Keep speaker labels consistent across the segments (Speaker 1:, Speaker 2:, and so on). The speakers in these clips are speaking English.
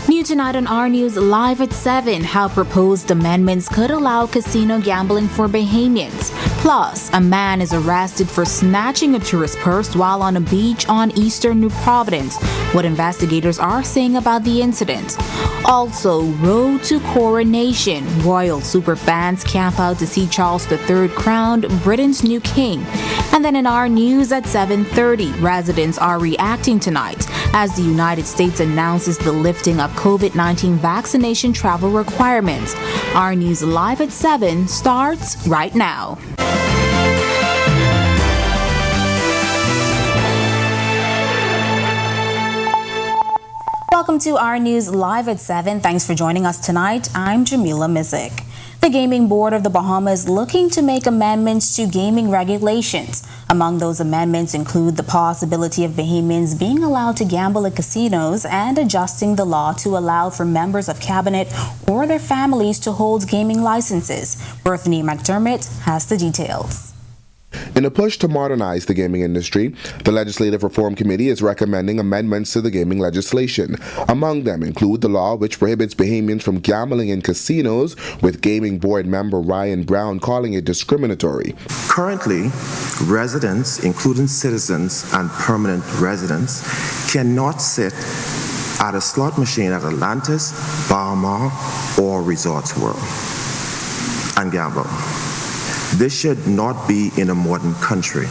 Speaker 1: New tonight on Our News Live at 7, how proposed amendments could allow casino gambling for Bahamians. Plus, a man is arrested for snatching a tourist purse while on a beach on eastern New Providence. What investigators are saying about the incident. Also, road to coronation. Royal superfans camp out to see Charles III crowned Britain's new king. And then in Our News at 7:30, residents are reacting tonight as the United States announces the lifting of COVID-19 vaccination travel requirements. Our News Live at 7 starts right now. Welcome to Our News Live at 7. Thanks for joining us tonight. I'm Jamila Mizik. The Gaming Board of the Bahamas looking to make amendments to gaming regulations. Among those amendments include the possibility of Bahamians being allowed to gamble at casinos and adjusting the law to allow for members of cabinet or their families to hold gaming licenses. Berthany McDermott has the details.
Speaker 2: In a push to modernize the gaming industry, the Legislative Reform Committee is recommending amendments to the gaming legislation. Among them include the law which prohibits Bahamians from gambling in casinos, with Gaming Board member Ryan Brown calling it discriminatory.
Speaker 3: Currently, residents, including citizens and permanent residents, cannot sit at a slot machine at Atlantis, Bahamas, or Resorts World and gamble. This should not be in a modern country.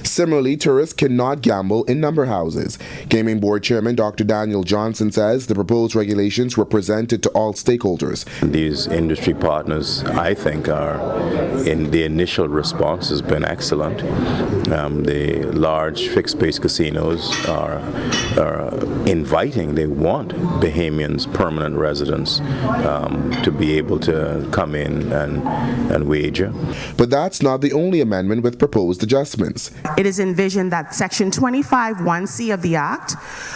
Speaker 2: Similarly, tourists cannot gamble in number houses. Gaming Board Chairman Dr. Daniel Johnson says the proposed regulations were presented to all stakeholders.
Speaker 4: These industry partners, I think, in the initial response has been excellent. The large fixed-base casinos are inviting. They want Bahamians, permanent residents, to be able to come in and wager.
Speaker 2: But that's not the only amendment with proposed adjustments.
Speaker 5: It is envisioned that Section 25(1)(c) of the Act,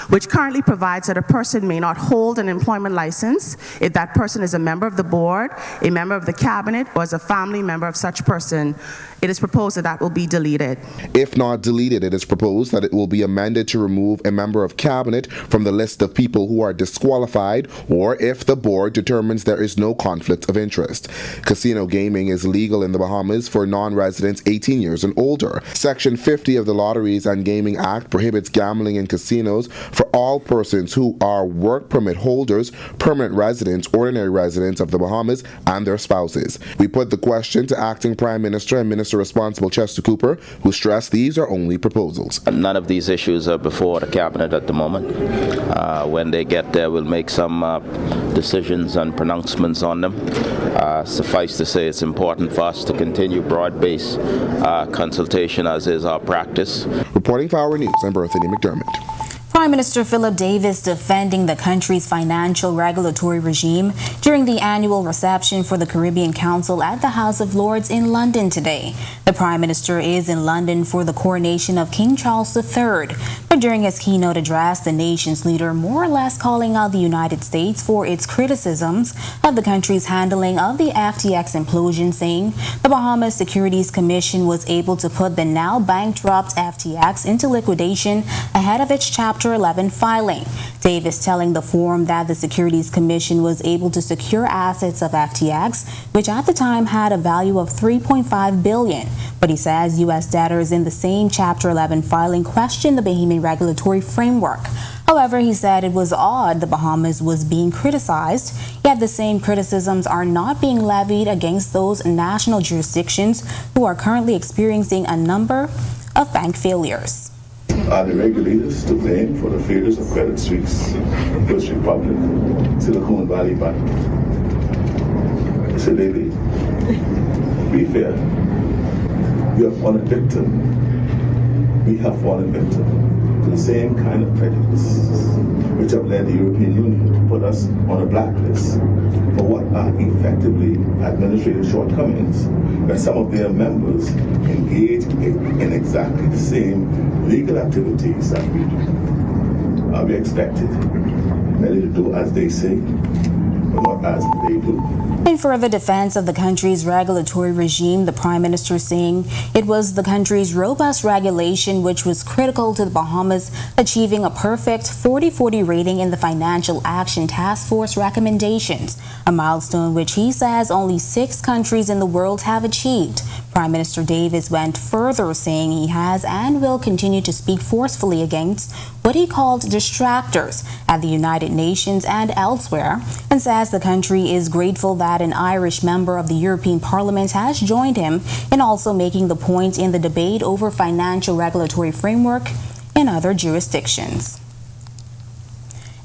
Speaker 5: which currently provides that a person may not hold an employment license if that person is a member of the board, a member of the cabinet, or is a family member of such person. It is proposed that will be deleted.
Speaker 2: If not deleted, it is proposed that it will be amended to remove a member of cabinet from the list of people who are disqualified, or if the board determines there is no conflict of interest. Casino gaming is legal in the Bahamas for non-residents 18 years and older. Section 50 of the Lotteries and Gaming Act prohibits gambling in casinos for all persons who are work permit holders, permanent residents, ordinary residents of the Bahamas, and their spouses. We put the question to Acting Prime Minister and Minister Responsible Chester Cooper, who stressed these are only proposals.
Speaker 6: None of these issues are before the cabinet at the moment. When they get there, we'll make some decisions and pronouncements on them. Suffice to say, it's important for us to continue broad-based consultation, as is our practice.
Speaker 2: Reporting for Our News, I'm Berthany McDermott.
Speaker 1: Prime Minister Philip Davis defending the country's financial regulatory regime during the annual reception for the Caribbean Council at the House of Lords in London today. The Prime Minister is in London for the coronation of King Charles III. But during his keynote address, the nation's leader more or less calling out the United States for its criticisms of the country's handling of the FTX implosion, saying the Bahamas Securities Commission was able to put the now bankrupt FTX into liquidation ahead of its Chapter 11 filing. Davis telling the forum that the Securities Commission was able to secure assets of FTX, which at the time had a value of $3.5 billion. But he says U.S. debtors in the same Chapter 11 filing questioned the Bahamian regulatory framework. However, he said it was odd the Bahamas was being criticized, yet the same criticisms are not being levied against those national jurisdictions who are currently experiencing a number of bank failures.
Speaker 7: Are the regulators to blame for the failures of Credit Suisse, First Republic, Silicon Valley Bank? So baby, be fair. You have fallen victim. We have fallen victim to the same kind of prejudice which have led the European Union to put us on a blacklist for what are effectively administrative shortcomings, when some of their members engage in exactly the same legal activities that we do. Are we expected merely to do as they say? not as they do.
Speaker 1: In further defense of the country's regulatory regime, the Prime Minister saying it was the country's robust regulation which was critical to the Bahamas achieving a perfect 40-40 rating in the Financial Action Task Force recommendations, a milestone which he says only 6 countries in the world have achieved. Prime Minister Davis went further, saying he has and will continue to speak forcefully against what he called distractors at the United Nations and elsewhere, and says the country is grateful that an Irish member of the European Parliament has joined him in also making the point in the debate over financial regulatory framework in other jurisdictions.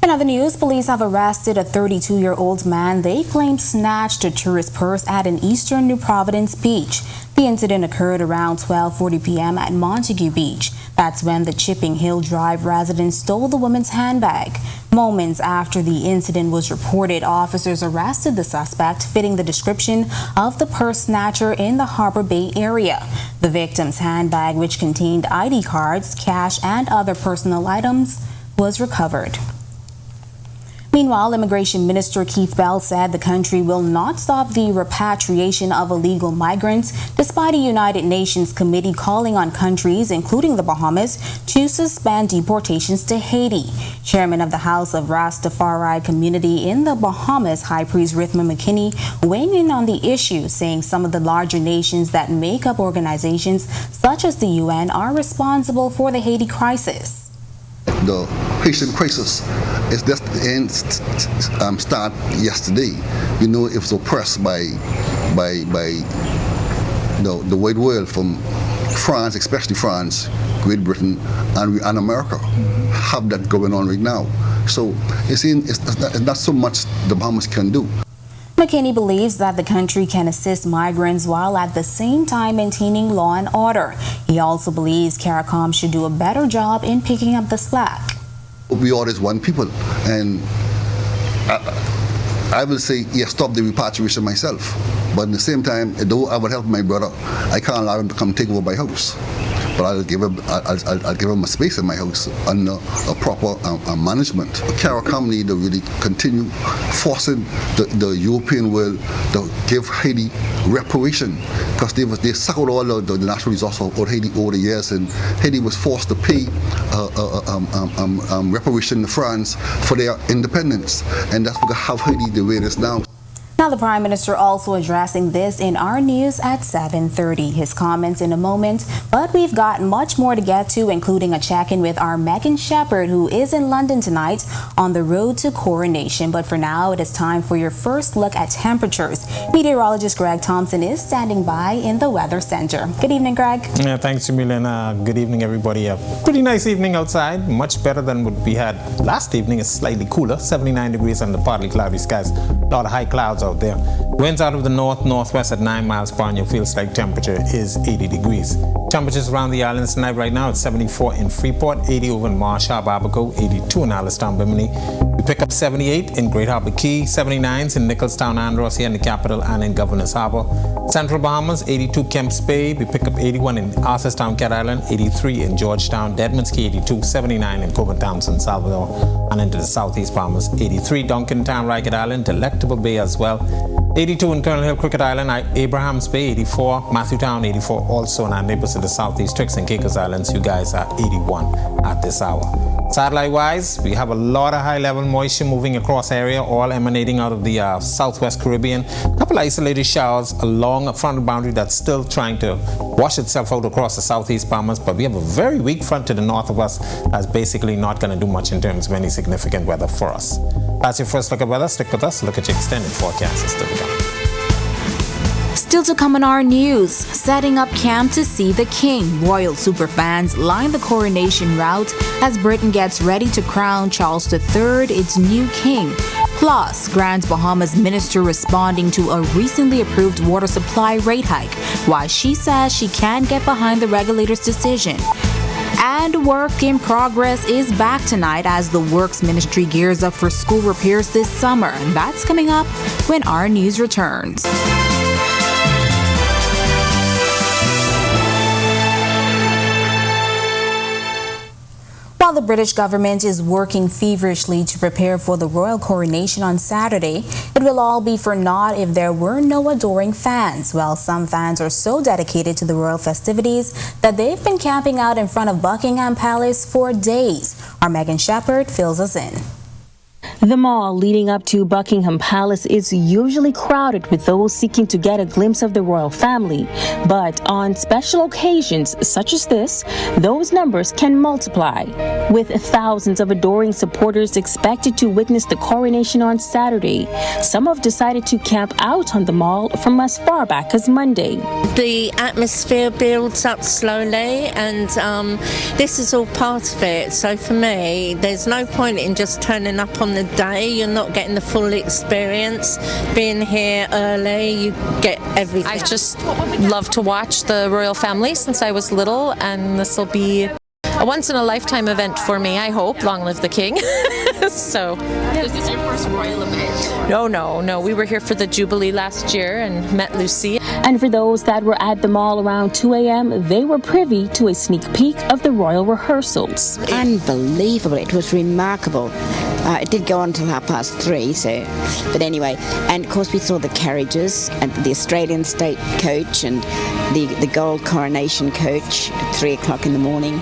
Speaker 1: In other news, police have arrested a 32-year-old man they claim snatched a tourist purse at an eastern New Providence beach. The incident occurred around 12:40 p.m. at Montague Beach. That's when the Chipping Hill Drive resident stole the woman's handbag. Moments after the incident was reported, officers arrested the suspect, fitting the description of the purse snatcher in the Harbor Bay area. The victim's handbag, which contained ID cards, cash, and other personal items, was recovered. Meanwhile, Immigration Minister Keith Bell said the country will not stop the repatriation of illegal migrants, despite a United Nations committee calling on countries, including the Bahamas, to suspend deportations to Haiti. Chairman of the House of Rastafarian Community in the Bahamas, High Priest Rithma McKinney, weighing in on the issue, saying some of the larger nations that make up organizations such as the UN are responsible for the Haiti crisis.
Speaker 8: The Haitian crisis is just start yesterday. You know, it was oppressed by the wide world, from France, especially France, Great Britain, and America. Have that going on right now. So it's not so much the Bahamas can do.
Speaker 1: McKinney believes that the country can assist migrants while at the same time maintaining law and order. He also believes CARICOM should do a better job in picking up the slack.
Speaker 8: We all is one people, and I will say, yes, stop the repatriation myself. But at the same time, though I would help my brother, I can't allow him to come take over my house. But I'll give him a space in my house under a proper management. CARICOM need to really continue forcing the European world to give Haiti reparation, because they suckled all the natural resources of Haiti over the years, and Haiti was forced to pay reparation to France for their independence, and that's what have Haiti the way it is now.
Speaker 1: Now, the Prime Minister also addressing this in our news at 7:30. His comments in a moment, but we've got much more to get to, including a check-in with our Megan Shepherd, who is in London tonight on the road to coronation. But for now, it is time for your first look at temperatures. Meteorologist Greg Thompson is standing by in the Weather Center. Good evening, Greg.
Speaker 9: Yeah, thanks, Jamila. Good evening, everybody. A pretty nice evening outside, much better than what we had last evening. It's slightly cooler, 79 degrees under partly cloudy skies. A lot of high clouds out there. Winds out of the north-northwest at 9 miles per hour. Your feels like temperature is 80 degrees. Temperatures around the islands tonight right now, it's 74 in Freeport, 80 over in Marsh Harbor, Abaco, 82 in Allenstown, Bimini. We pick up 78 in Great Harbor Key, 79s in Nicholstown, Andros, here in the capital, and in Governor's Harbor. Central Bahamas, 82 Kemps Bay. We pick up 81 in Arthurstown, Cat Island, 83 in Georgetown, Deadman's Key, 82, 79 in Coburn Townsend, Salvador, and into the southeast Bahamas, 83 Duncantown, Ragged Island, Delectable Bay as well. 82 in Colonel Hill, Cricket Island, Abraham's Bay, 84, Matthewtown, 84, also in our neighbors to the southeast, Turks and Caicos Islands, you guys are 81 at this hour. Satellite-wise, we have a lot of high-level moisture moving across area, all emanating out of the southwest Caribbean. A couple isolated showers along a frontal boundary that's still trying to wash itself out across the southeast Bahamas, but we have a very weak front to the north of us that's basically not going to do much in terms of any significant weather for us. That's your first look at weather. Stick with us. Look at your extended forecast. It's still to come.
Speaker 1: Still to come on our news, setting up camp to see the king. Royal superfans line the coronation route as Britain gets ready to crown Charles III its new king. Plus, Grand Bahamas minister responding to a recently approved water supply rate hike, why she says she can't get behind the regulator's decision. And work in progress is back tonight as the Works Ministry gears up for school repairs this summer. And that's coming up when our news returns. While the British government is working feverishly to prepare for the royal coronation on Saturday, it will all be for naught if there were no adoring fans. Well, some fans are so dedicated to the royal festivities that they've been camping out in front of Buckingham Palace for days. Our Megan Shepherd fills us in.
Speaker 10: The mall leading up to Buckingham Palace is usually crowded with those seeking to get a glimpse of the royal family. But on special occasions such as this, those numbers can multiply. With thousands of adoring supporters expected to witness the coronation on Saturday, some have decided to camp out on the mall from as far back as Monday.
Speaker 11: The atmosphere builds up slowly, and this is all part of it. So for me, there's no point in just turning up on the day. You're not getting the full experience. Being here early, you get everything.
Speaker 12: I've just loved to watch the royal family since I was little, and this will be a once-in-a-lifetime event for me, I hope. Long live the king. So,
Speaker 10: is this your first royal event?
Speaker 12: No. We were here for the Jubilee last year and met Lucy.
Speaker 10: And for those that were at the mall around 2 a.m., they were privy to a sneak peek of the royal rehearsals.
Speaker 13: Unbelievable. It was remarkable. It did go on till 3:30, but anyway, and of course we saw the carriages and the Australian state coach and the gold coronation coach at 3 o'clock in the morning,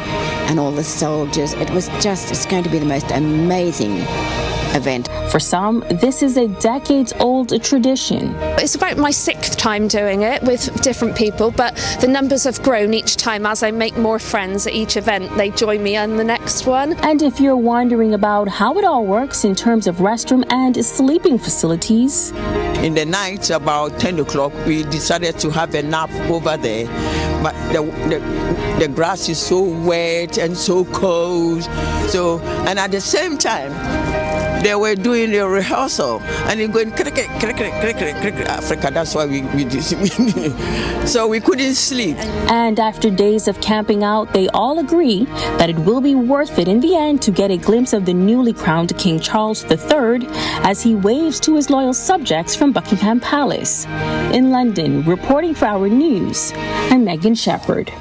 Speaker 13: and all the soldiers. It's going to be the most amazing event.
Speaker 10: For some, this is a decades-old tradition.
Speaker 14: It's about my 6th time doing it with different people, but the numbers have grown each time as I make more friends at each event. They join me on the next one.
Speaker 10: And if you're wondering about how it all works in terms of restroom and sleeping facilities,
Speaker 15: in the night about 10 o'clock, we decided to have a nap over there. But the grass is so wet and so cold. And at the same time, they were doing the rehearsal and it going cricket, Africa. That's why we did. So we couldn't sleep.
Speaker 10: And after days of camping out, they all agree that it will be worth it in the end to get a glimpse of the newly crowned King Charles III as he waves to his loyal subjects from Buckingham Palace. In London, reporting for Our News, I'm Megan Shepherd.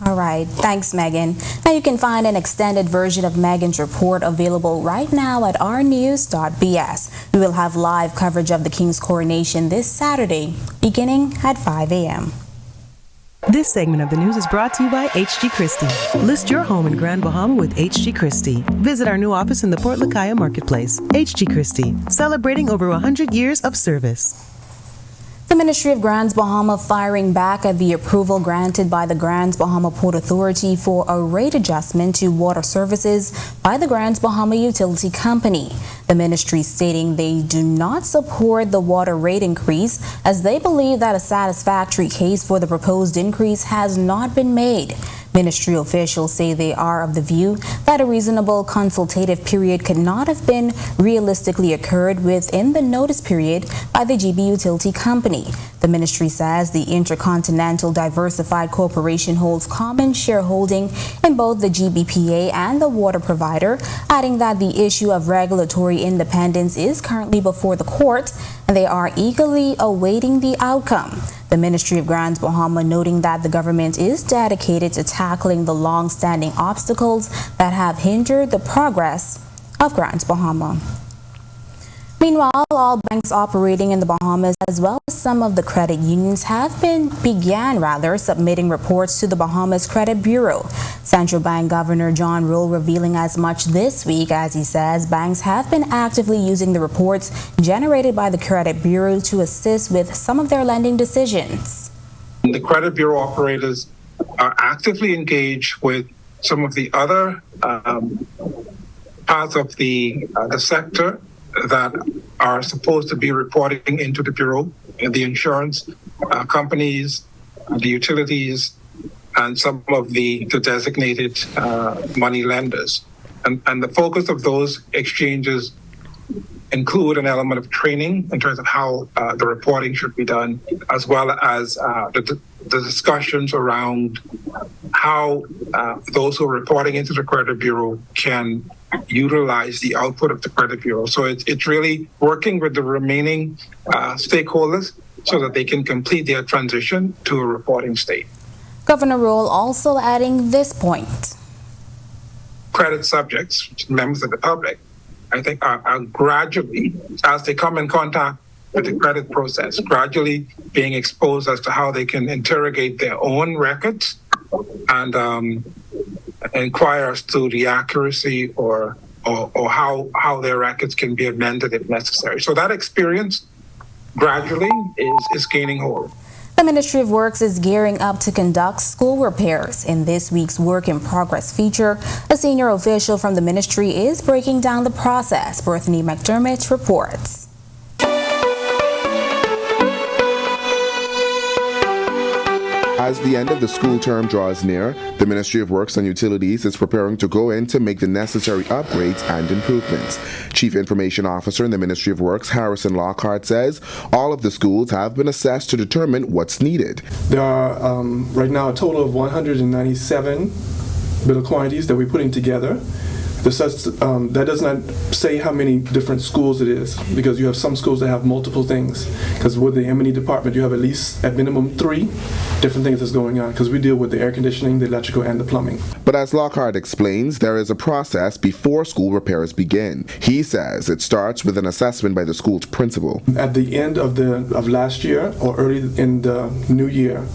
Speaker 1: All right, thanks, Megan. Now you can find an extended version of Megan's report available right now at ournews.bs. We will have live coverage of the King's coronation this Saturday, beginning at 5 a.m.
Speaker 16: This segment of the news is brought to you by H.G. Christie. List your home in Grand Bahama with H.G. Christie. Visit our new office in the Port Lakaya Marketplace. H.G. Christie, celebrating over 100 years of service.
Speaker 1: The Ministry of Grand Bahama firing back at the approval granted by the Grand Bahama Port Authority for a rate adjustment to water services by the Grand Bahama Utility Company. The ministry stating they do not support the water rate increase as they believe that a satisfactory case for the proposed increase has not been made. Ministry officials say they are of the view that a reasonable consultative period could not have been realistically occurred within the notice period by the GB Utility Company. The ministry says the Intercontinental Diversified Corporation holds common shareholding in both the GBPA and the water provider, adding that the issue of regulatory independence is currently before the court and they are eagerly awaiting the outcome. The Ministry of Grand Bahama noting that the government is dedicated to tackling the long-standing obstacles that have hindered the progress of Grand Bahama. Meanwhile, all banks operating in the Bahamas, as well as some of the credit unions, began submitting reports to the Bahamas Credit Bureau. Central Bank Governor John Rule revealing as much this week as he says banks have been actively using the reports generated by the Credit Bureau to assist with some of their lending decisions.
Speaker 17: The Credit Bureau operators are actively engaged with some of the other parts of the sector that are supposed to be reporting into the Bureau, the insurance companies, the utilities, and some of the designated money lenders. And the focus of those exchanges include an element of training in terms of how the reporting should be done, as well as the discussions around how those who are reporting into the Credit Bureau can utilize the output of the Credit Bureau. So it's really working with the remaining stakeholders so that they can complete their transition to a reporting state.
Speaker 1: Governor Rule also adding this point.
Speaker 17: credit subjects, members of the public, I think are gradually, as they come in contact with the credit process, gradually being exposed as to how they can interrogate their own records and inquire as to the accuracy or how their records can be amended if necessary. So that experience gradually is gaining hold.
Speaker 1: The Ministry of Works is gearing up to conduct school repairs. In this week's Work in Progress feature, a senior official from the ministry is breaking down the process. Brittany McDermott reports.
Speaker 2: As the end of the school term draws near, the Ministry of Works and Utilities is preparing to go in to make the necessary upgrades and improvements. Chief Information Officer in the Ministry of Works, Harrison Lockhart, says all of the schools have been assessed to determine what's needed.
Speaker 18: There are right now a total of 197 bill of quantities that we're putting together. That does not say how many different schools it is, because you have some schools that have multiple things. Because with the M&E department, you have at minimum 3 different things that's going on, because we deal with the air conditioning, the electrical, and the plumbing.
Speaker 2: But as Lockhart explains, there is a process before school repairs begin. He says it starts with an assessment by the school's principal.
Speaker 18: At the end of last year or early in the new year,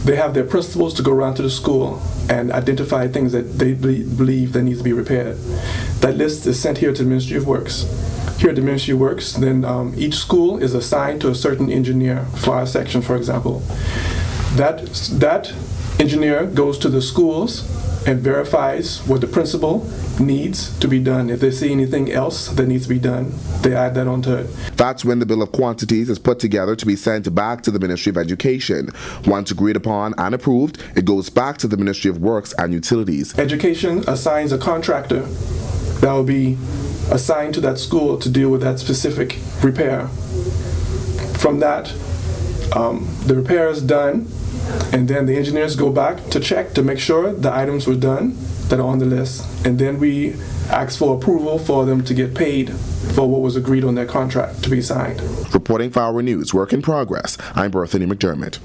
Speaker 18: they have their principals to go around to the school and identify things that they believe that needs to be repaired. That list is sent here to the Ministry of Works. Here at the Ministry of Works, then each school is assigned to a certain engineer for our section, for example. That engineer goes to the schools and verifies what the principal needs to be done. If they see anything else that needs to be done, they add that onto it.
Speaker 2: That's when the bill of quantities is put together to be sent back to the Ministry of Education. Once agreed upon and approved, it goes back to the Ministry of Works and Utilities.
Speaker 18: Education assigns a contractor that will be assigned to that school to deal with that specific repair. From that, the repair is done, and then the engineers go back to check to make sure the items were done that are on the list, and then we ask for approval for them to get paid for what was agreed on their contract to be signed.
Speaker 2: Reporting for Our News, Work in Progress, I'm Brittany McDermott.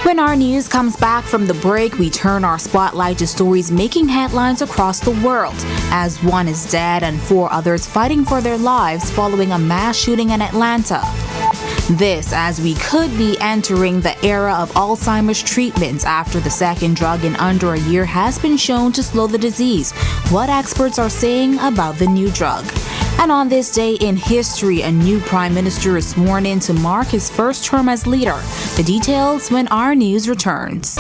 Speaker 1: When our news comes back from the break, we turn our spotlight to stories making headlines across the world, as one is dead and 4 others fighting for their lives following a mass shooting in Atlanta. This as we could be entering the era of Alzheimer's treatments after the second drug in under a year has been shown to slow the disease. What experts are saying about the new drug. And on this day in history, a new prime minister is sworn in to mark his first term as leader. The details when Our News returns.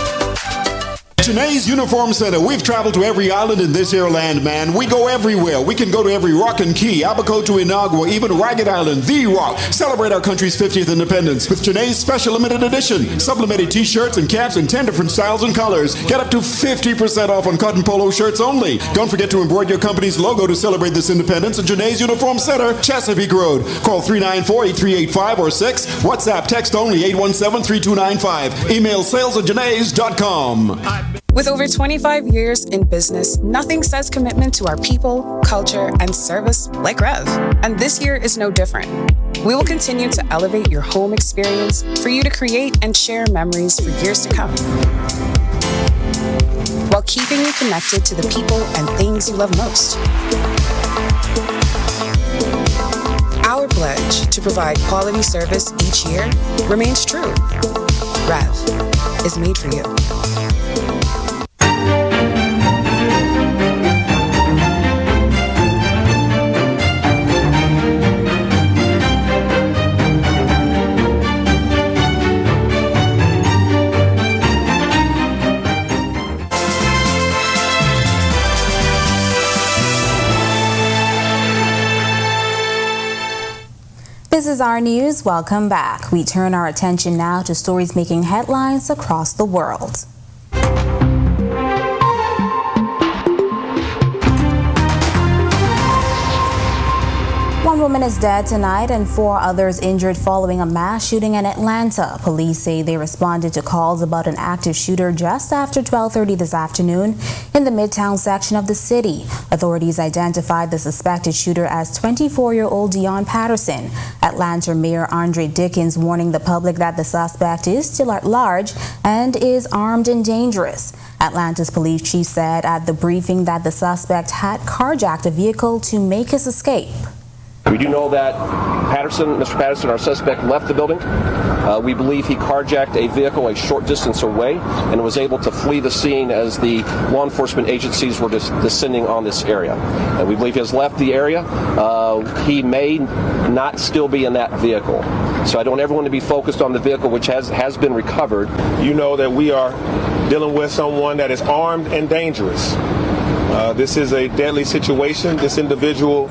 Speaker 19: Janae's Uniform Center. We've traveled to every island in this here land, man. We go everywhere. We can go to every rock and key, Abaco to Inagua, even Ragged Island, The Rock. Celebrate our country's 50th independence with Janae's special limited edition. Sublimated t-shirts and caps in 10 different styles and colors. Get up to 50% off on cotton polo shirts only. Don't forget to embroider your company's logo to celebrate this independence at Janae's Uniform Center, Chesapeake Road. Call 394-8385 or 6. WhatsApp text only 817-3295. Email sales@janaes.com.
Speaker 20: With over 25 years in business, nothing says commitment to our people, culture, and service like Rev. And this year is no different. We will continue to elevate your home experience for you to create and share memories for years to come, while keeping you connected to the people and things you love most. Our pledge to provide quality service each year remains true. Rev is made for you.
Speaker 1: This is Our News. Welcome back. We turn our attention now to stories making headlines across the world. One woman is dead tonight and 4 others injured following a mass shooting in Atlanta. Police say they responded to calls about an active shooter just after 12:30 this afternoon in the Midtown section of the city. Authorities identified the suspected shooter as 24-year-old Dion Patterson. Atlanta Mayor Andre Dickens warning the public that the suspect is still at large and is armed and dangerous. Atlanta's police chief said at the briefing that the suspect had carjacked a vehicle to make his escape.
Speaker 21: We do know that Mr. Patterson, our suspect, left the building. We believe he carjacked a vehicle a short distance away and was able to flee the scene as the law enforcement agencies were descending on this area. We believe he has left the area. He may not still be in that vehicle. So I don't want everyone to be focused on the vehicle, which has been recovered.
Speaker 22: You know that we are dealing with someone that is armed and dangerous. This is a deadly situation. This individual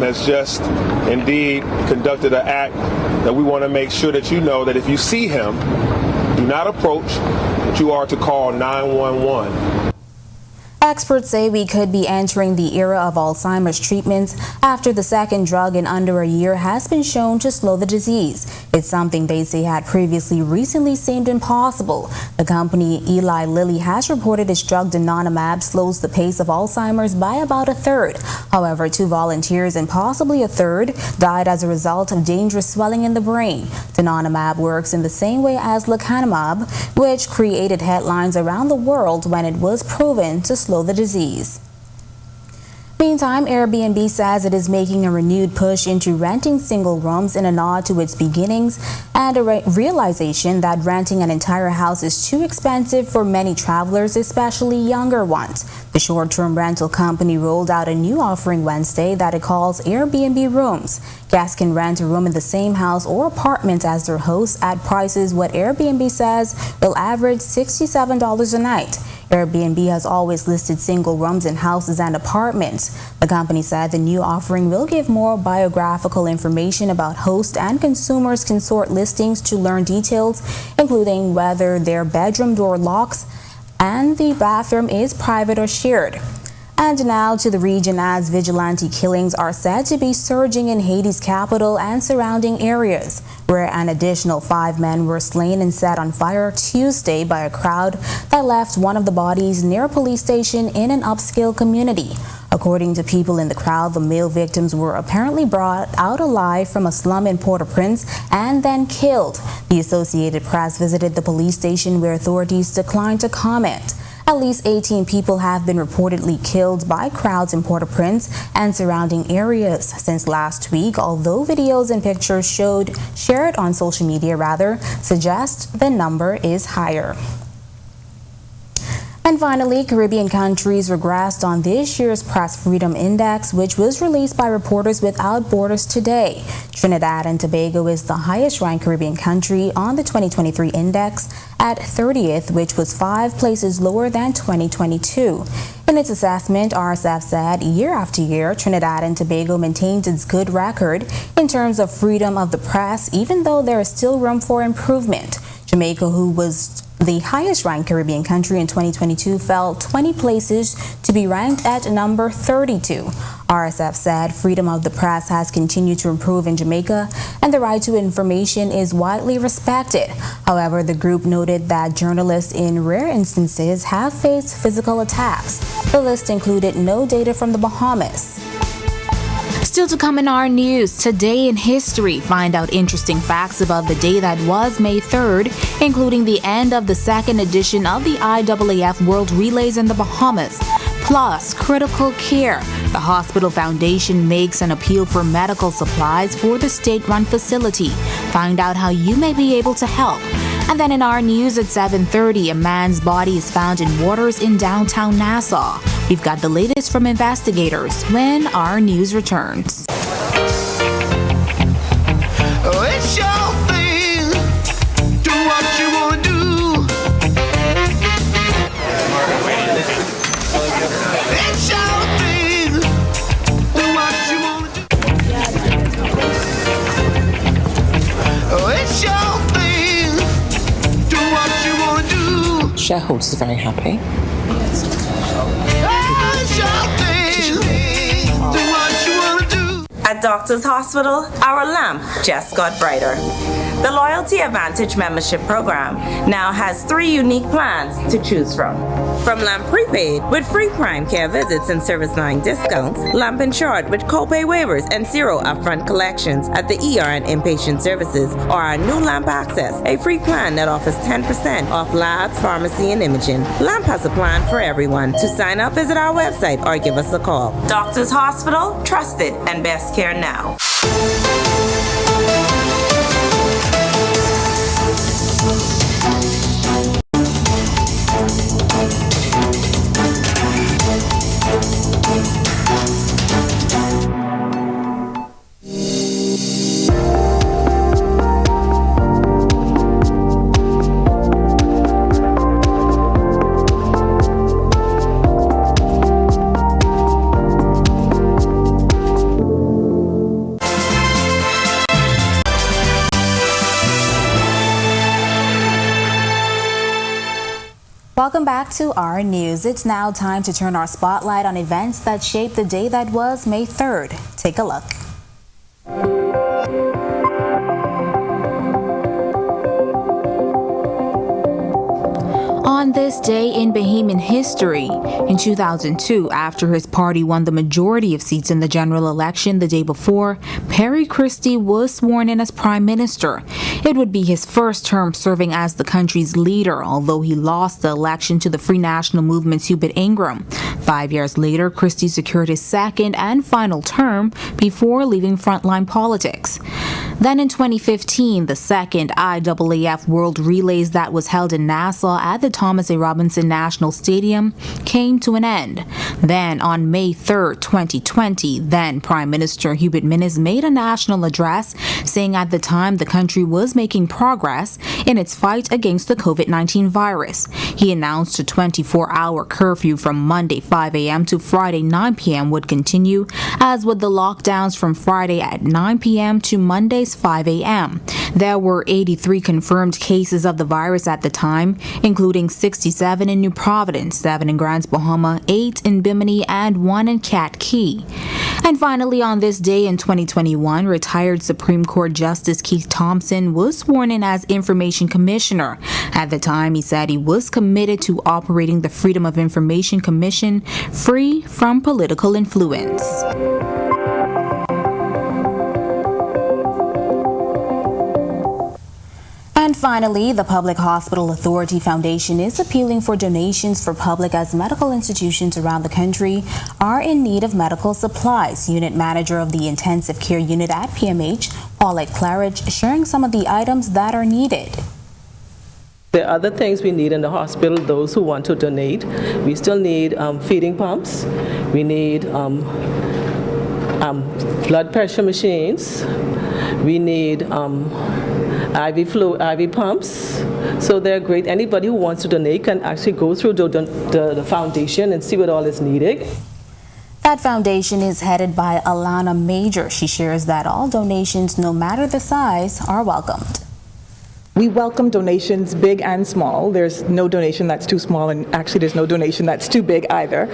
Speaker 22: has just indeed conducted an act that we want to make sure that you know that if you see him, do not approach, but you are to call 911.
Speaker 1: Experts say we could be entering the era of Alzheimer's treatments after the second drug in under a year has been shown to slow the disease. It's something they say had previously recently seemed impossible. The company Eli Lilly has reported its drug donanemab slows the pace of Alzheimer's by about a third. However, 2 volunteers and possibly a third died as a result of dangerous swelling in the brain. Donanemab works in the same way as lecanemab, which created headlines around the world when it was proven to slow the disease. Meantime, Airbnb says it is making a renewed push into renting single rooms in a nod to its beginnings and a realization that renting an entire house is too expensive for many travelers, especially younger ones. The short-term rental company rolled out a new offering Wednesday that it calls Airbnb Rooms. Guests can rent a room in the same house or apartment as their hosts at prices what Airbnb says will average $67 a night. Airbnb has always listed single rooms in houses and apartments. The company said the new offering will give more biographical information about hosts, and consumers can sort listings to learn details, including whether their bedroom door locks and the bathroom is private or shared. And now to the region, as vigilante killings are said to be surging in Haiti's capital and surrounding areas, where an additional 5 men were slain and set on fire Tuesday by a crowd that left one of the bodies near a police station in an upscale community. According to people in the crowd, the male victims were apparently brought out alive from a slum in Port-au-Prince and then killed. The Associated Press visited the police station, where authorities declined to comment. At least 18 people have been reportedly killed by crowds in Port-au-Prince and surrounding areas since last week, although videos and pictures shared on social media suggest the number is higher. And finally, Caribbean countries regressed on this year's Press Freedom Index, which was released by Reporters Without Borders today. Trinidad and Tobago is the highest-ranked Caribbean country on the 2023 index at 30th, which was 5 places lower than 2022. In its assessment, RSF said year after year, Trinidad and Tobago maintains its good record in terms of freedom of the press, even though there is still room for improvement. Jamaica, who was the highest-ranked Caribbean country in 2022, fell 20 places to be ranked at number 32. RSF said freedom of the press has continued to improve in Jamaica and the right to information is widely respected. However, the group noted that journalists in rare instances have faced physical attacks. The list included no data from the Bahamas. Still to come in our news, today in history, find out interesting facts about the day that was May 3rd, including the end of the 2nd edition of the IAAF World Relays in the Bahamas. Plus, critical care. The Hospital Foundation makes an appeal for medical supplies for the state-run facility. Find out how you may be able to help. And then in our news at 7:30, a man's body is found in waters in downtown Nassau. We've got the latest from investigators when our news returns.
Speaker 23: Oh, it's your thing. Do what you want to do. It's your thing. Do what you want to do. Oh, it's your thing. Do what you want to do.
Speaker 24: Shareholders are very happy.
Speaker 23: It's your thing. Do what you want to do.
Speaker 25: At
Speaker 3: Doctors Hospital, our lamp just got brighter. The Loyalty Advantage membership program now has 3 unique plans to choose from. From Lamp Prepaid with free prime care visits and service line discounts, Lamp Insured with copay waivers and 0 upfront collections at the ER and inpatient services, or our new Lamp Access, a free plan that offers 10% off labs, pharmacy, and imaging. Lamp has a plan for everyone. To sign up, visit our website or give us a call. Doctors Hospital, trusted and best care now.
Speaker 1: Welcome back to our news. It's now time to turn our spotlight on events that shaped the day that was May 3rd. Take a look. On this day in Bahamian history, in 2002, after his party won the majority of seats in the general election the day before, Perry Christie was sworn in as Prime Minister. It would be his first term serving as the country's leader, although he lost the election to the Free National Movement's Hubert Ingram. 5 years later, Christie secured his second and final term before leaving frontline politics. Then in 2015, the second IAAF World Relays that was held in Nassau at the Thomas A. Robinson National Stadium came to an end. Then on May 3rd, 2020, then Prime Minister Hubert Minnis made a national address saying at the time the country was making progress in its fight against the COVID-19 virus. He announced a 24-hour curfew from Monday 5 a.m. to Friday 9 p.m. would continue, as would the lockdowns from Friday at 9 p.m. to Monday's 5 a.m. There were 83 confirmed cases of the virus at the time, including 67 in New Providence, 7 in Grants Bahama, 8 in Bimini, and 1 in Cat Key. And finally, on this day in 2021, retired Supreme Court Justice Keith Thompson was sworn in as Information Commissioner. At the time, he said he was committed to operating the Freedom of Information Commission free from political influence. And finally, the Public Hospital Authority Foundation is appealing for donations for public as medical institutions around the country are in need of medical supplies. Unit Manager of the Intensive Care Unit at PMH, Paulette Claridge, sharing some of the items that are needed.
Speaker 4: There are other things we need in the hospital, those who want to donate. We still need feeding pumps. We need blood pressure machines. We need IV pumps. So they're great. Anybody who wants to donate can actually go through the foundation and see what all is needed.
Speaker 1: That foundation is headed by Alana Major. She shares that all donations, no matter the size, are welcomed.
Speaker 5: We welcome donations big and small. There's no donation that's too small, and actually there's no donation that's too big either.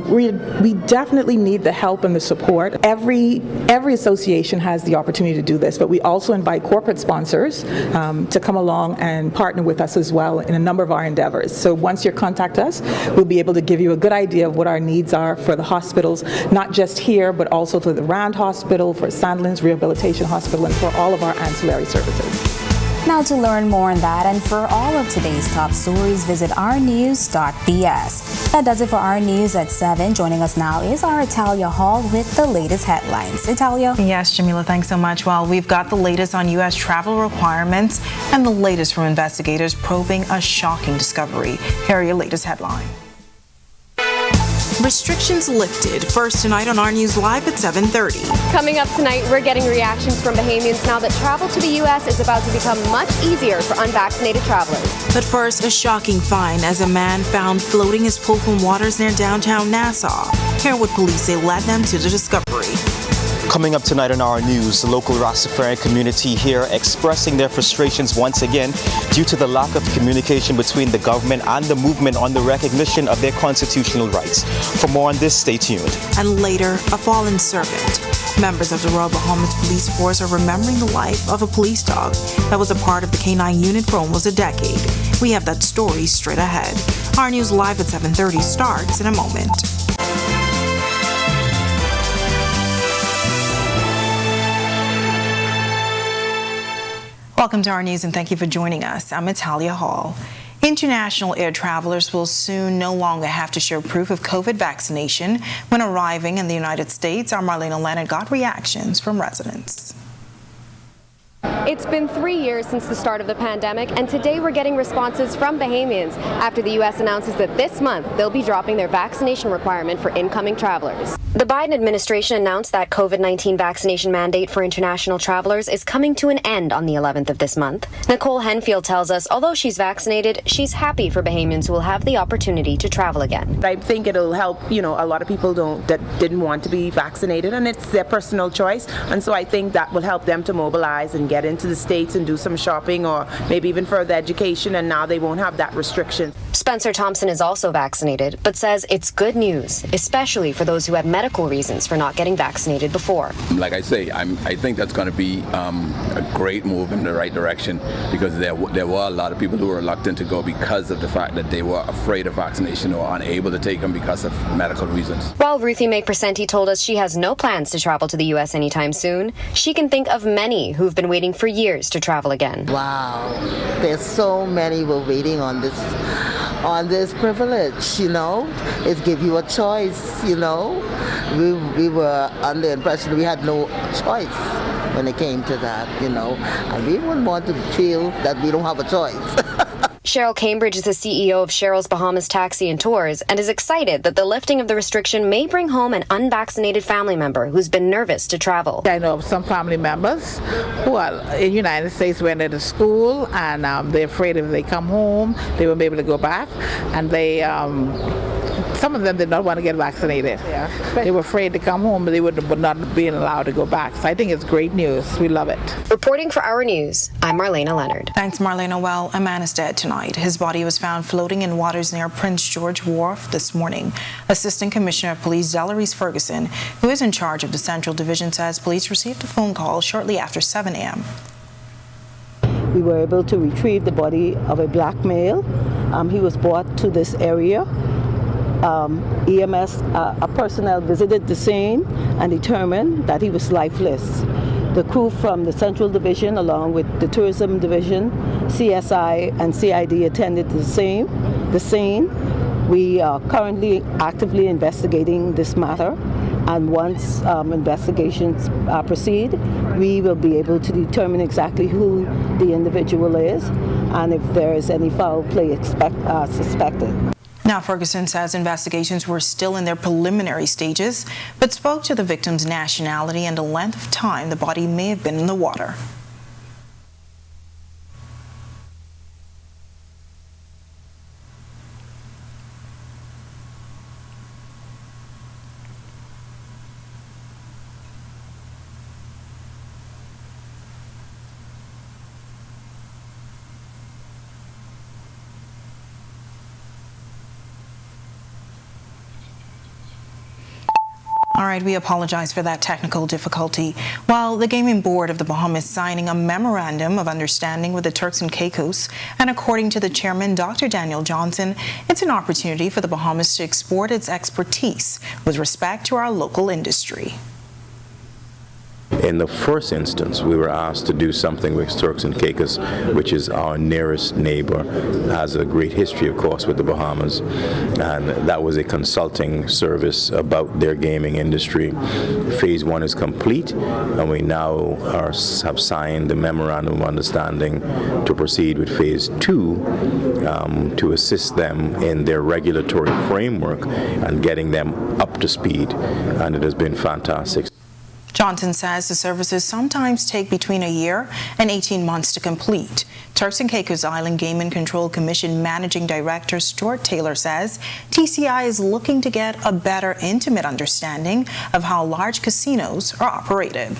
Speaker 5: We definitely need the help and the support. Every association has the opportunity to do this, but we also invite corporate sponsors to come along and partner with us as well in a number of our endeavors. So once you contact us, we'll be able to give you a good idea of what our needs are for the hospitals, not just here, but also for the Rand Hospital, for Sandlands Rehabilitation Hospital, and for all of our ancillary services.
Speaker 1: Now, to learn more on that and for all of today's top stories, visit ournews.bs. That does it for our news at 7. Joining us now is our Italia Hall with the latest headlines. Italia?
Speaker 24: Yes, Jamila, thanks so much. Well, we've got the latest on U.S. travel requirements and the latest from investigators probing a shocking discovery. Here are your latest headlines.
Speaker 25: Restrictions lifted. First tonight on Our News Live at 7:30.
Speaker 26: Coming up tonight, we're getting reactions from Bahamians now that travel to the U.S. is about to become much easier for unvaccinated travelers.
Speaker 25: But first, a shocking find as a man found floating his pool from waters near downtown Nassau. Hear what police say led them to the discovery.
Speaker 27: Coming up tonight on Our News, the local Rastafarian community here expressing their frustrations once again due to the lack of communication between the government and the movement on the recognition of their constitutional rights. For more on this, stay tuned.
Speaker 25: And later, a fallen servant. Members of the Royal Bahamas Police Force are remembering the life of a police dog that was a part of the K-9 unit for almost a decade. We have that story straight ahead. Our news live at 7:30 starts in a moment. Welcome to our news and thank you for joining us. I'm Natalia Hall. International air travelers will soon no longer have to show proof of COVID vaccination when arriving in the United States. Our Marlena Leonard got reactions from residents.
Speaker 26: It's been 3 years since the start of the pandemic, and today we're getting responses from Bahamians after the U.S. announces that this month they'll be dropping their vaccination requirement for incoming travelers. The Biden administration announced that COVID-19 vaccination mandate for international travelers is coming to an end on the 11th of this month. Nicole Henfield tells us although she's vaccinated, she's happy for Bahamians who will have the opportunity to travel again.
Speaker 6: I think it'll help, a lot of people that didn't want to be vaccinated, and it's their personal choice, and so I think that will help them to mobilize and get into the States and do some shopping or maybe even further education, and now they won't have that restriction.
Speaker 26: Spencer Thompson is also vaccinated, but says it's good news, especially for those who had medical reasons for not getting vaccinated before.
Speaker 7: Like I say, I think that's going to be a great move in the right direction, because there were a lot of people who were reluctant to go because of the fact that they were afraid of vaccination or unable to take them because of medical reasons.
Speaker 26: While Ruthie Mae Presenti told us she has no plans to travel to the U.S. anytime soon, she can think of many who've been waiting for years to travel again.
Speaker 8: Wow, there's so many were waiting on this privilege, It gives you a choice, We were under the impression we had no choice when it came to that, and we wouldn't want to feel that we don't have a choice.
Speaker 26: Cheryl Cambridge is the CEO of Cheryl's Bahamas Taxi and Tours and is excited that the lifting of the restriction may bring home an unvaccinated family member who's been nervous to travel.
Speaker 9: I know of some family members who are in the United States when they're to school, and they're afraid if they come home, they won't be able to go back, and they some of them did not want to get vaccinated. Yeah. They were afraid to come home, but they would not be allowed to go back. So I think it's great news. We love it.
Speaker 26: Reporting for Our News, I'm Marlena Leonard.
Speaker 25: Thanks, Marlena. Well, a man is dead tonight. His body was found floating in waters near Prince George Wharf this morning. Assistant Commissioner of Police Delarise Ferguson, who is in charge of the Central Division, says police received a phone call shortly after 7 a.m.
Speaker 11: We were able to retrieve the body of a black male. He was brought to this area. EMS personnel visited the scene and determined that he was lifeless. The crew from the Central Division, along with the Tourism Division, CSI, and CID attended the scene. We are currently actively investigating this matter, and once investigations proceed, we will be able to determine exactly who the individual is and if there is any foul play suspected.
Speaker 25: Now, Ferguson says investigations were still in their preliminary stages, but spoke to the victim's nationality and the length of time the body may have been in the water. All right, we apologize for that technical difficulty. While the Gaming Board of the Bahamas is signing a memorandum of understanding with the Turks and Caicos, and according to the chairman, Dr. Daniel Johnson, it's an opportunity for the Bahamas to export its expertise with respect to our local industry.
Speaker 12: In the first instance, we were asked to do something with Turks and Caicos, which is our nearest neighbor, has a great history, of course, with the Bahamas, and that was a consulting service about their gaming industry. Phase 1 is complete, and we now have signed the memorandum of understanding to proceed with Phase 2 to assist them in their regulatory framework and getting them up to speed, and it has been fantastic.
Speaker 25: Johnson says the services sometimes take between a year and 18 months to complete. Turks and Caicos Island Game and Control Commission Managing Director Stuart Taylor says TCI is looking to get a better intimate understanding of how large casinos are operated.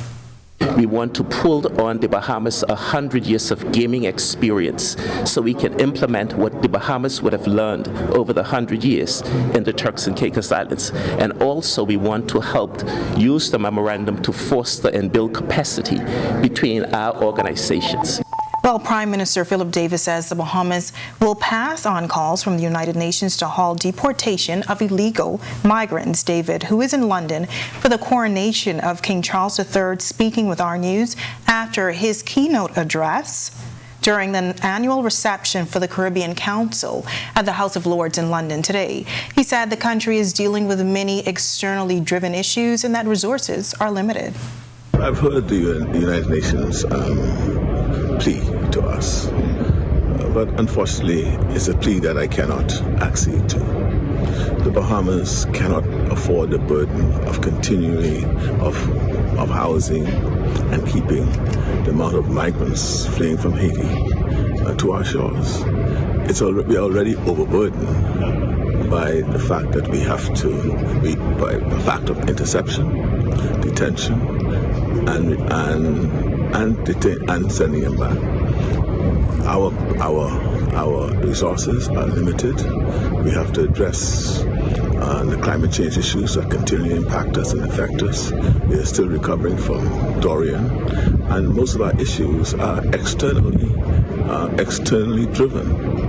Speaker 10: We want to pull on the Bahamas 100 years of gaming experience so we can implement what the Bahamas would have learned over the 100 years in the Turks and Caicos Islands. And also we want to help use the memorandum to foster and build capacity between our organizations.
Speaker 25: Well, Prime Minister Philip Davis says the Bahamas will pass on calls from the United Nations to halt deportation of illegal migrants. David, who is in London for the coronation of King Charles III, speaking with Our News after his keynote address during the annual reception for the Caribbean Council at the House of Lords in London today. He said the country is dealing with many externally driven issues and that resources are limited.
Speaker 13: I've heard the United Nations plea to us, but unfortunately it's a plea that I cannot accede to. The Bahamas cannot afford the burden of continuing of housing and keeping the amount of migrants fleeing from Haiti to our shores. We're already overburdened by the fact that we have to, by the fact of interception, detention, and sending them back. Our resources are limited. We have to address the climate change issues that continue to impact us and affect us. We are still recovering from Dorian, and most of our issues are externally driven.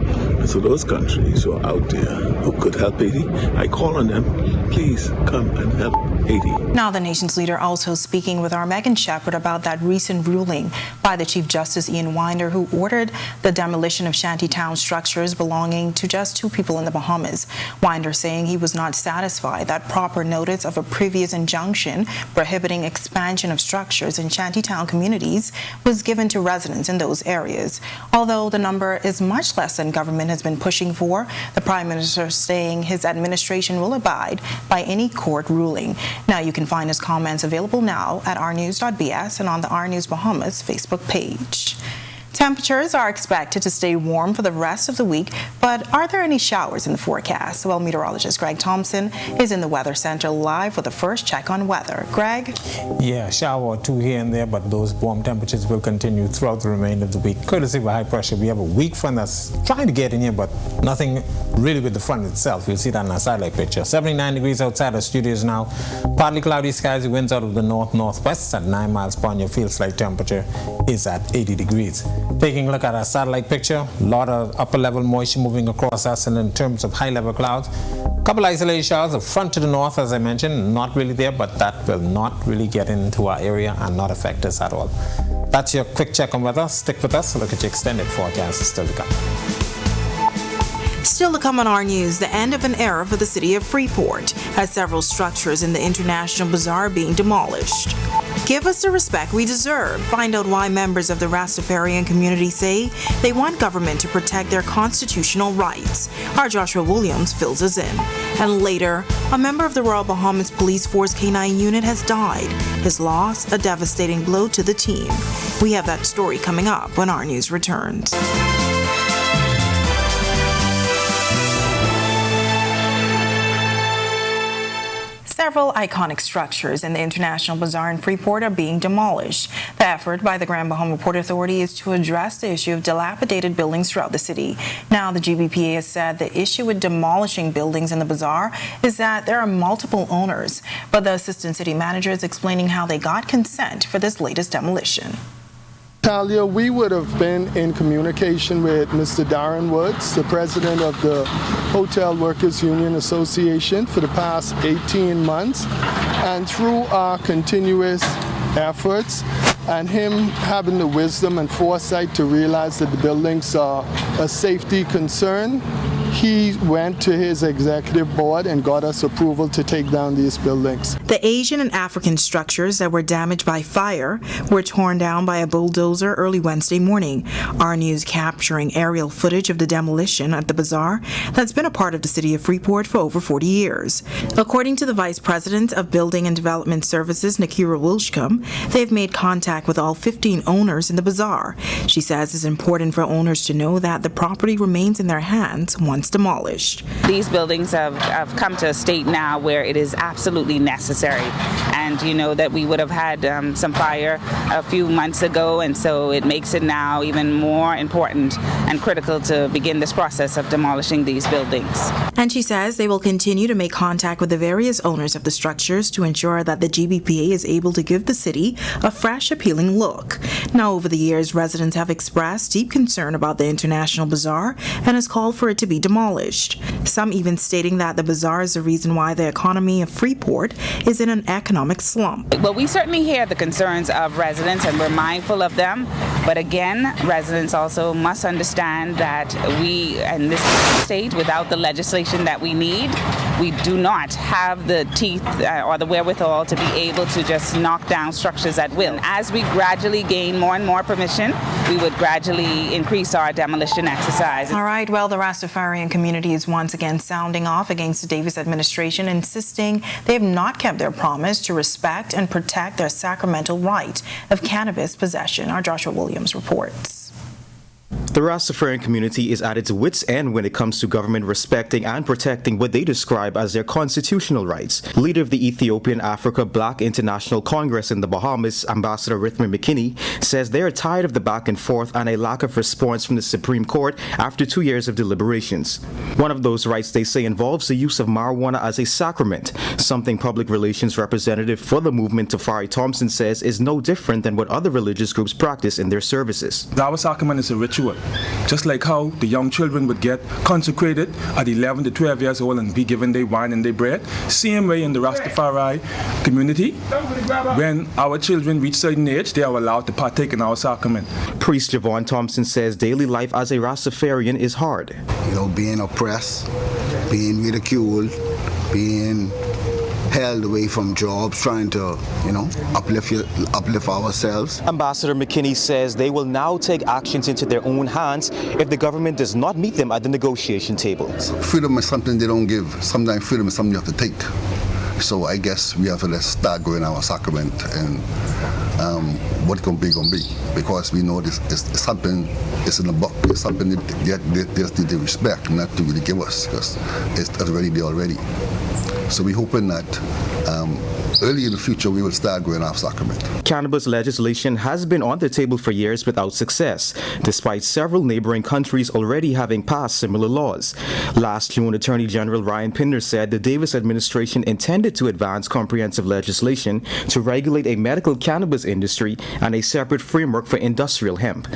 Speaker 13: And so those countries who are out there who could help Haiti, I call on them, please come and help Haiti.
Speaker 25: Now, the nation's leader also speaking with our Megan Shepherd about that recent ruling by the Chief Justice Ian Winder, who ordered the demolition of shantytown structures belonging to just 2 people in the Bahamas. Winder saying he was not satisfied that proper notice of a previous injunction prohibiting expansion of structures in shantytown communities was given to residents in those areas. Although the number is much less than government has been pushing for, the Prime Minister saying his administration will abide by any court ruling. Now you can find his comments available now at ournews.bs and on the Our News Bahamas Facebook page. Temperatures are expected to stay warm for the rest of the week, but are there any showers in the forecast? Well, meteorologist Greg Thompson is in the Weather Center live with the first check on weather. Greg?
Speaker 14: Yeah, shower or 2 here and there, but those warm temperatures will continue throughout the remainder of the week. Courtesy of high pressure, we have a weak front that's trying to get in here, but nothing really with the front itself. You'll see that in our satellite picture. 79 degrees outside our studios now. Partly cloudy skies, the winds out of the north-northwest at 9 miles per hour. Your field slight temperature is at 80 degrees. Taking a look at our satellite picture, a lot of upper level moisture moving across us, and in terms of high level clouds, a couple isolated showers, the front to the north, as I mentioned, not really there, but that will not really get into our area and not affect us at all. That's your quick check on weather. Stick with us. Look at your extended forecast is still to come.
Speaker 25: Still to come on Our News, the end of an era for the city of Freeport, as several structures in the International Bazaar are being demolished. Give us the respect we deserve. Find out why members of the Rastafarian community say they want government to protect their constitutional rights. Our Joshua Williams fills us in. And later, a member of the Royal Bahamas Police Force K9 unit has died. His loss, a devastating blow to the team. We have that story coming up when Our News returns. Several iconic structures in the International Bazaar in Freeport are being demolished. The effort by the Grand Bahama Port Authority is to address the issue of dilapidated buildings throughout the city. Now, the GBPA has said the issue with demolishing buildings in the bazaar is that there are multiple owners, but the assistant city manager is explaining how they got consent for this latest demolition.
Speaker 15: Talia, we would have been in communication with Mr. Darren Woods, the president of the Hotel Workers Union Association, for the past 18 months. And through our continuous efforts and him having the wisdom and foresight to realize that the buildings are a safety concern, he went to his executive board and got us approval to take down these buildings.
Speaker 25: The Asian and African structures that were damaged by fire were torn down by a bulldozer early Wednesday morning. Our News capturing aerial footage of the demolition at the bazaar that's been a part of the city of Freeport for over 40 years. According to the Vice President of Building and Development Services, Nakira Wilshcombe, they've made contact with all 15 owners in the bazaar. She says it's important for owners to know that the property remains in their hands once
Speaker 24: once demolished.
Speaker 2: These buildings have come to a state now where it is absolutely necessary. And you know that we would have had some fire a few months ago, and so it makes it now even more important and critical to begin this process of demolishing these buildings.
Speaker 24: And she says they will continue to make contact with the various owners of the structures to ensure that the GBPA is able to give the city a fresh, appealing look. Now, over the years, residents have expressed deep concern about the International Bazaar and has called for it to be demolished. Some even stating that the bazaar is the reason why the economy of Freeport is in an economic slump.
Speaker 2: Well, we certainly hear the concerns of residents and we're mindful of them. But again, residents also must understand that we, in this state, without the legislation that we need, we do not have the teeth or the wherewithal to be able to just knock down structures at will. As we gradually gain more and more permission, we would gradually increase our demolition exercise.
Speaker 24: All right, well, the Rastafarian community is once again sounding off against the Davis administration, insisting they have not kept their promise to respect and protect their sacramental right of cannabis possession. Our Joshua Williams reports.
Speaker 27: The Rastafarian community is at its wits' end when it comes to government respecting and protecting what they describe as their constitutional rights. Leader of the Ethiopian Africa Black International Congress in the Bahamas, Ambassador Rithman McKinney, says they are tired of the back and forth and a lack of response from the Supreme Court after 2 years of deliberations. One of those rights, they say, involves the use of marijuana as a sacrament, something public relations representative for the movement, Tafari Thompson, says is no different than what other religious groups practice in their services.
Speaker 16: Our sacrament is a ritual. Just like how the young children would get consecrated at 11 to 12 years old and be given their wine and their bread, same way in the Rastafari community, when our children reach certain age, they are allowed to partake in our sacrament.
Speaker 27: Priest Javon Thompson says daily life as a Rastafarian is hard.
Speaker 17: You know, being oppressed, being ridiculed, being held away from jobs, trying to, uplift ourselves.
Speaker 27: Ambassador McKinney says they will now take actions into their own hands if the government does not meet them at the negotiation table.
Speaker 17: Freedom is something they don't give. Sometimes freedom is something you have to take. So I guess we have to let start growing our sacrament and what can be, because we know this is something, it's in the book, it's something that they just need to respect, not to really give us, because it's already there already. So we're hoping that early in the future we will start growing our sacrament.
Speaker 27: Cannabis legislation has been on the table for years without success, despite several neighboring countries already having passed similar laws. Last June, Attorney General Ryan Pinder said the Davis administration intended to advance comprehensive legislation to regulate a medical cannabis industry and a separate framework for industrial hemp.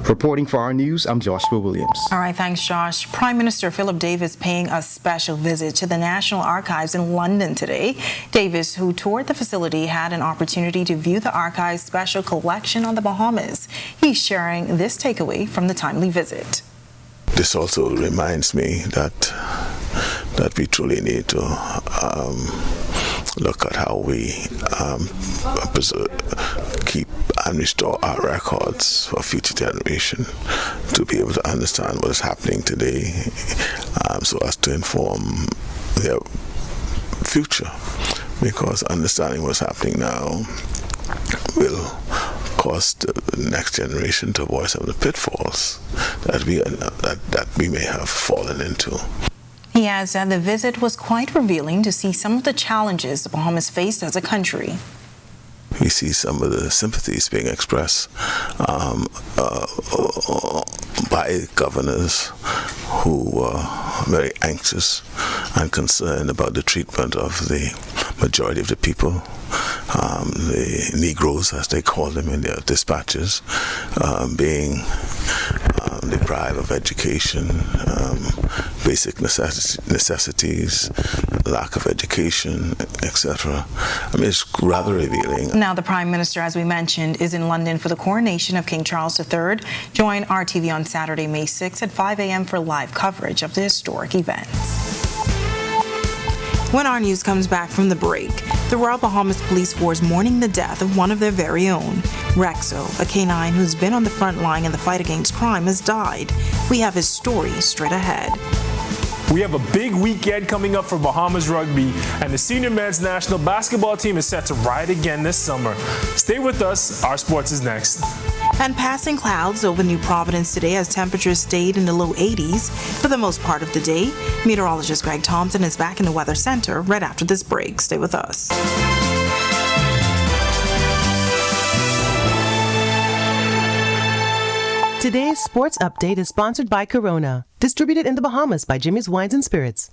Speaker 27: Reporting for Our News, I'm Joshua Williams.
Speaker 24: All right, thanks, Josh. Prime Minister Philip Davis paying a special visit to the National Archives in London today. Davis, who toured the facility, had an opportunity to view the archive's special collection on the Bahamas. He's sharing this takeaway from the timely visit.
Speaker 13: This also reminds me that we truly need to look at how we keep and restore our records for future generation to be able to understand what is happening today, so as to inform their future. Because understanding what's happening now will cause the next generation to avoid some of the pitfalls that we may have fallen into.
Speaker 24: He adds that the visit was quite revealing to see some of the challenges the Bahamas faced as a country.
Speaker 13: We see some of the sympathies being expressed by governors who are very anxious and concerned about the treatment of the majority of the people, the Negroes, as they call them in their dispatches, being deprived of education, basic necessities, lack of education, etc. I mean, it's rather revealing.
Speaker 24: Now, the Prime Minister, as we mentioned, is in London for the coronation of King Charles III. Join RTV on Saturday, May 6th at 5 a.m. for live coverage of the historic event. When Our News comes back from the break, the Royal Bahamas Police Force mourning the death of one of their very own. Rexo, a canine who's been on the front line in the fight against crime, has died. We have his story straight ahead.
Speaker 18: We have a big weekend coming up for Bahamas rugby, and the senior men's national basketball team is set to ride again this summer. Stay with us. Our Sports is next.
Speaker 24: and passing clouds over New Providence today as temperatures stayed in the low 80s for the most part of the day. Meteorologist Greg Thompson is back in the Weather Center right after this break. Stay with us.
Speaker 3: Today's sports update is sponsored by Corona, distributed in the Bahamas by Jimmy's Wines and Spirits.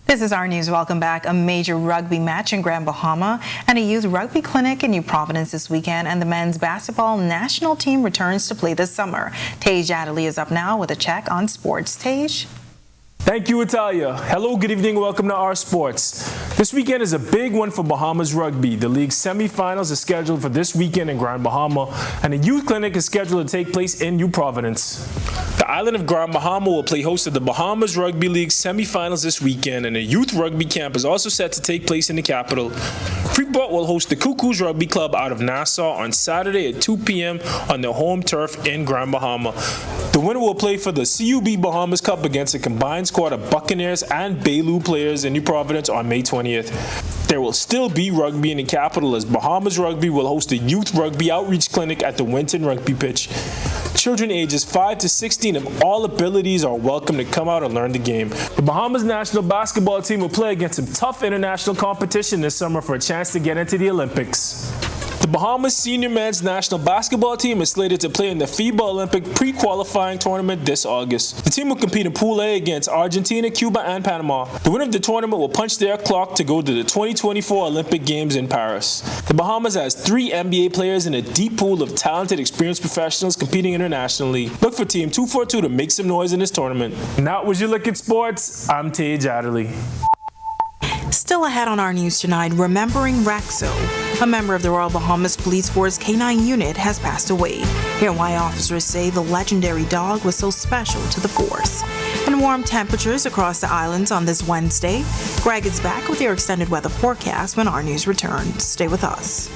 Speaker 25: This is Our News. Welcome back. A major rugby match in Grand Bahama and a youth rugby clinic in New Providence this weekend, and the men's basketball national team returns to play this summer. Tej Adderley is up now with a check on sports. Tej?
Speaker 18: Thank you, Italia. Hello, good evening, welcome to Our Sports. This weekend is a big one for Bahamas rugby. The league's semifinals are scheduled for this weekend in Grand Bahama, and a youth clinic is scheduled to take place in New Providence. The island of Grand Bahama will play host to the Bahamas Rugby League semifinals this weekend, and a youth rugby camp is also set to take place in the capital. Freeport will host the Cuckoos Rugby Club out of Nassau on Saturday at 2 p.m. on their home turf in Grand Bahama. The winner will play for the CUB Bahamas Cup against a combined squad of Buccaneers and Bailu players in New Providence on May 20th. There will still be rugby in the capital as Bahamas Rugby will host a youth rugby outreach clinic at the Winton Rugby Pitch. Children ages 5 to 16 of all abilities are welcome to come out and learn the game. The Bahamas national basketball team will play against some tough international competition this summer for a chance to get into the Olympics. The Bahamas senior men's national basketball team is slated to play in the FIBA Olympic pre-qualifying tournament this August. The team will compete in Pool A against Argentina, Cuba, and Panama. The winner of the tournament will punch their clock to go to the 2024 Olympic Games in Paris. The Bahamas has 3 NBA players in a deep pool of talented, experienced professionals competing internationally. Look for Team 242 to make some noise in this tournament. And that was your look at sports. I'm Tej Adderley.
Speaker 24: Still ahead on Our News tonight, remembering Rexo. A member of the Royal Bahamas Police Force K9 unit has passed away. Hear why officers say the legendary dog was so special to the force. And warm temperatures across the islands on this Wednesday. Greg is back with your extended weather forecast when Our News returns. Stay with us.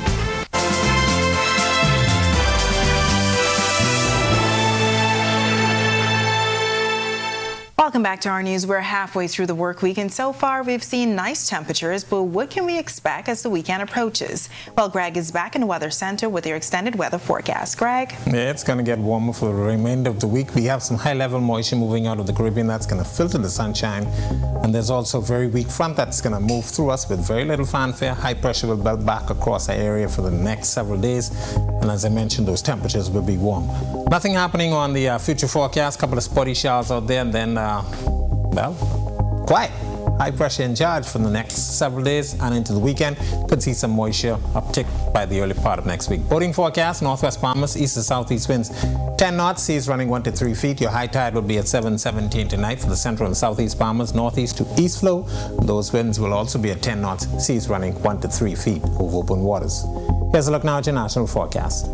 Speaker 24: Welcome back to Our News. We're halfway through the work week, and so far we've seen nice temperatures, but what can we expect as the weekend approaches? Well, Greg is back in the Weather Center with your extended weather forecast. Greg?
Speaker 14: Yeah, it's going to get warmer for the remainder of the week. We have some high-level moisture moving out of the Caribbean that's going to filter the sunshine, and there's also a very weak front that's going to move through us with very little fanfare. High pressure will build back across the area for the next several days, and as I mentioned, those temperatures will be warm. Nothing happening on the future forecast. Couple of spotty showers out there, and then quiet. High pressure in charge for the next several days and into the weekend. Could see some moisture uptick by the early part of next week. Boating forecast, northwest Bahamas, east to southeast winds 10 knots, seas running 1 to 3 feet. Your high tide will be at 7:17 tonight for the central and southeast Bahamas, northeast to east flow. Those winds will also be at 10 knots, seas running 1 to 3 feet over open waters. Here's a look now at your national forecast.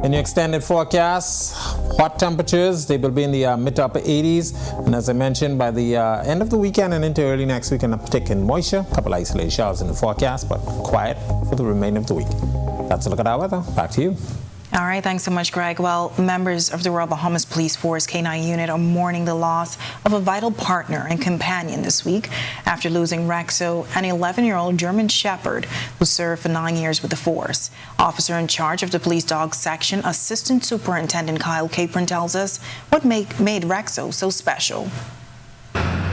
Speaker 14: In your extended forecast, hot temperatures, they will be in the mid to upper 80s. And as I mentioned, by the end of the weekend and into early next week, an uptick in moisture. A couple isolated showers in the forecast, but quiet for the remainder of the week. That's a look at our weather. Back to you.
Speaker 25: All right, thanks so much, Greg. Well, members of the Royal Bahamas Police Force K9 unit are mourning the loss of a vital partner and companion this week after losing Rexo, an 11-year-old German Shepherd who served for 9 years with the force. Officer in charge of the police dog section, Assistant Superintendent Kyle Capron, tells us what made Rexo so special.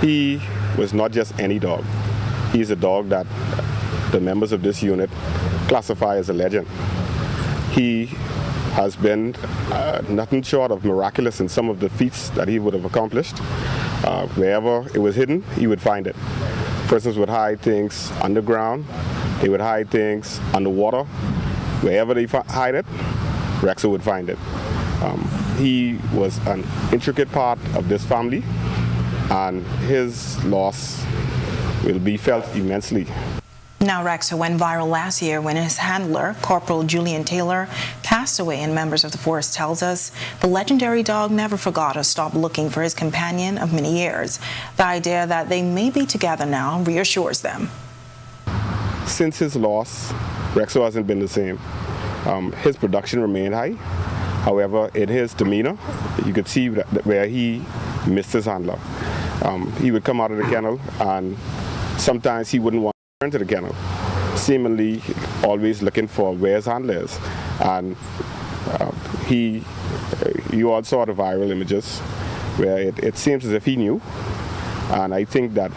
Speaker 4: He was not just any dog. He's a dog that the members of this unit classify as a legend. He has been nothing short of miraculous in some of the feats that he would have accomplished. Wherever it was hidden, he would find it. Persons would hide things underground. They would hide things underwater. Wherever they hide it, Rexo would find it. He was an intricate part of this family, and his loss will be felt immensely.
Speaker 25: Now, Rexo went viral last year when his handler, Corporal Julian Taylor, passed away, and members of the force tells us the legendary dog never forgot or stopped looking for his companion of many years. The idea that they may be together now reassures them.
Speaker 4: Since his loss, Rexo hasn't been the same. His production remained high. However, in his demeanor, you could see that where he missed his handler. He would come out of the kennel, and sometimes he wouldn't want to return to the kennel. seemingly always looking for where's handlers. And you all saw the viral images where it seems as if he knew, and I think that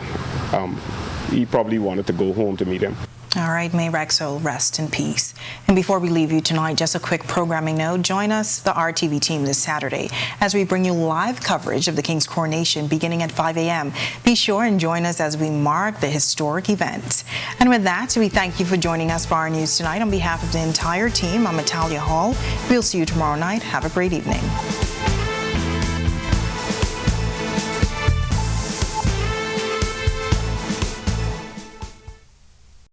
Speaker 4: he probably wanted to go home to meet him.
Speaker 25: All right, may Rexo rest in peace. And before we leave you tonight, just a quick programming note. Join us, the RTV team, this Saturday as we bring you live coverage of the King's coronation beginning at 5 a.m. Be sure and join us as we mark the historic event. And with that, we thank you for joining us for our news tonight. On behalf of the entire team, I'm Natalia Hall. We'll see you tomorrow night. Have a great evening.